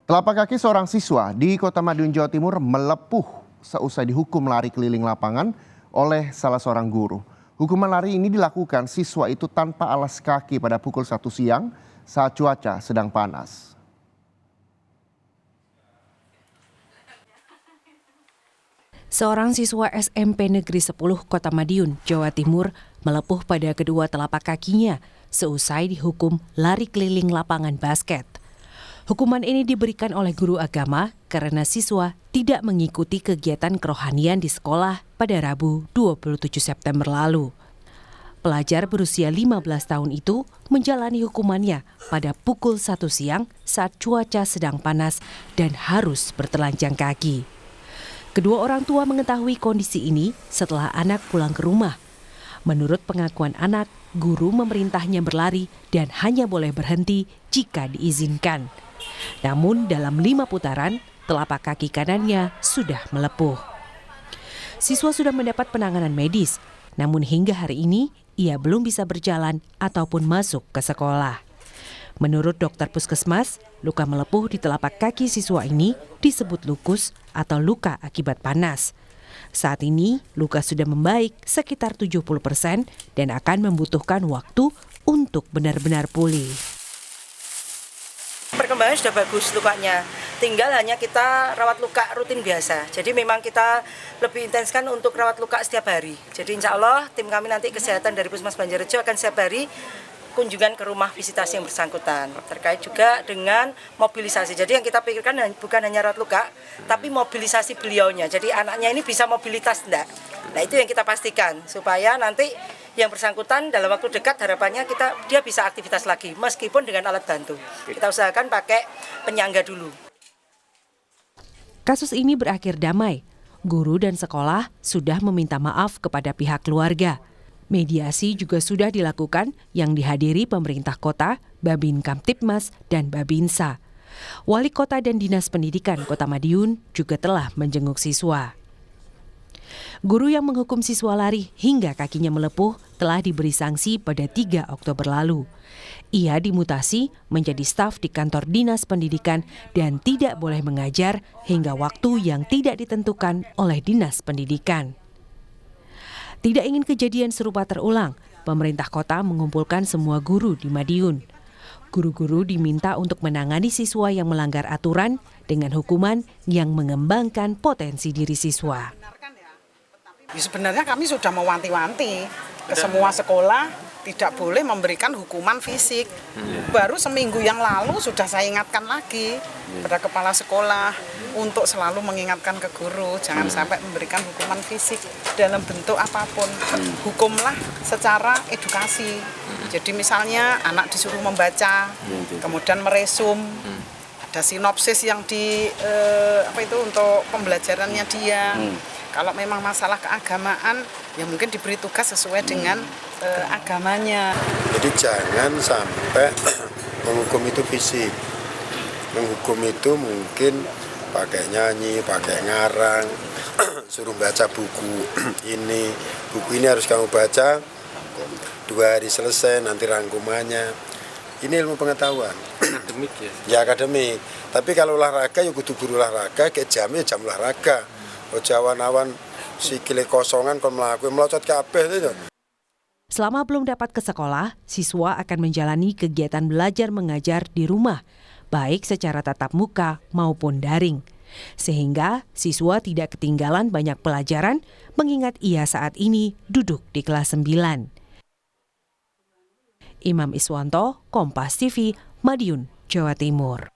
Telapak kaki seorang siswa di Kota Madiun, Jawa Timur melepuh seusai dihukum lari keliling lapangan oleh salah seorang guru. Hukuman lari ini dilakukan siswa itu tanpa alas kaki pada pukul 1 siang saat cuaca sedang panas. Seorang siswa SMP Negeri 10 Kota Madiun, Jawa Timur melepuh pada kedua telapak kakinya seusai dihukum lari keliling lapangan basket. Hukuman ini diberikan oleh guru agama karena siswa tidak mengikuti kegiatan kerohanian di sekolah pada Rabu 27 September lalu. Pelajar berusia 15 tahun itu menjalani hukumannya pada pukul 1 siang saat cuaca sedang panas dan harus bertelanjang kaki. Kedua orang tua mengetahui kondisi ini setelah anak pulang ke rumah. Menurut pengakuan anak, guru memerintahnya berlari dan hanya boleh berhenti jika diizinkan. Namun dalam 5 putaran, telapak kaki kanannya sudah melepuh. Siswa sudah mendapat penanganan medis, namun hingga hari ini ia belum bisa berjalan ataupun masuk ke sekolah. Menurut dokter puskesmas, luka melepuh di telapak kaki siswa ini disebut lukus atau luka akibat panas. Saat ini, luka sudah membaik sekitar 70% dan akan membutuhkan waktu untuk benar-benar pulih. Perkembangan sudah bagus lukanya, tinggal hanya kita rawat luka rutin biasa. Jadi memang kita lebih intenskan untuk rawat luka setiap hari. Jadi insya Allah tim kami nanti kesehatan dari Puskesmas Banjarrejo akan setiap hari kunjungan ke rumah visitasi yang bersangkutan. Terkait juga dengan mobilisasi. Jadi yang kita pikirkan bukan hanya rawat luka, tapi mobilisasi beliaunya. Jadi anaknya ini bisa mobilitas enggak? Nah itu yang kita pastikan supaya nanti yang bersangkutan dalam waktu dekat harapannya dia bisa aktivitas lagi meskipun dengan alat bantu. Kita usahakan pakai penyangga dulu. Kasus ini berakhir damai. Guru dan sekolah sudah meminta maaf kepada pihak keluarga. Mediasi juga sudah dilakukan yang dihadiri pemerintah kota, Babin Kamtibmas, dan Babinsa. Wali kota dan Dinas Pendidikan Kota Madiun juga telah menjenguk siswa. Guru yang menghukum siswa lari hingga kakinya melepuh telah diberi sanksi pada 3 Oktober lalu. Ia dimutasi menjadi staf di kantor Dinas Pendidikan dan tidak boleh mengajar hingga waktu yang tidak ditentukan oleh Dinas Pendidikan. Tidak ingin kejadian serupa terulang, pemerintah kota mengumpulkan semua guru di Madiun. Guru-guru diminta untuk menangani siswa yang melanggar aturan dengan hukuman yang mengembangkan potensi diri siswa. Sebenarnya kami sudah mewanti-wanti ke semua sekolah tidak boleh memberikan hukuman fisik. Baru seminggu yang lalu sudah saya ingatkan lagi pada kepala sekolah untuk selalu mengingatkan ke guru jangan sampai memberikan hukuman fisik dalam bentuk apapun. Hukumlah secara edukasi. Jadi misalnya anak disuruh membaca, kemudian meresum, ada sinopsis yang untuk pembelajarannya dia. Kalau memang masalah keagamaan, ya mungkin diberi tugas sesuai dengan agamanya. Jadi jangan sampai menghukum itu fisik. Menghukum itu mungkin pakai nyanyi, pakai ngarang, suruh baca buku ini harus kamu baca, 2 hari selesai, nanti rangkumannya. Ini ilmu pengetahuan. Akademik ya? Ya akademik. Tapi kalau olahraga, ya kudu guru olahraga, kayak jamnya jam olahraga. Jawan-awan sikile kosongan kon mlaku melocot kabeh itu. Selama belum dapat ke sekolah, siswa akan menjalani kegiatan belajar mengajar di rumah, baik secara tatap muka maupun daring. Sehingga siswa tidak ketinggalan banyak pelajaran mengingat ia saat ini duduk di kelas 9. Imam Iswanto, Kompas TV, Madiun, Jawa Timur.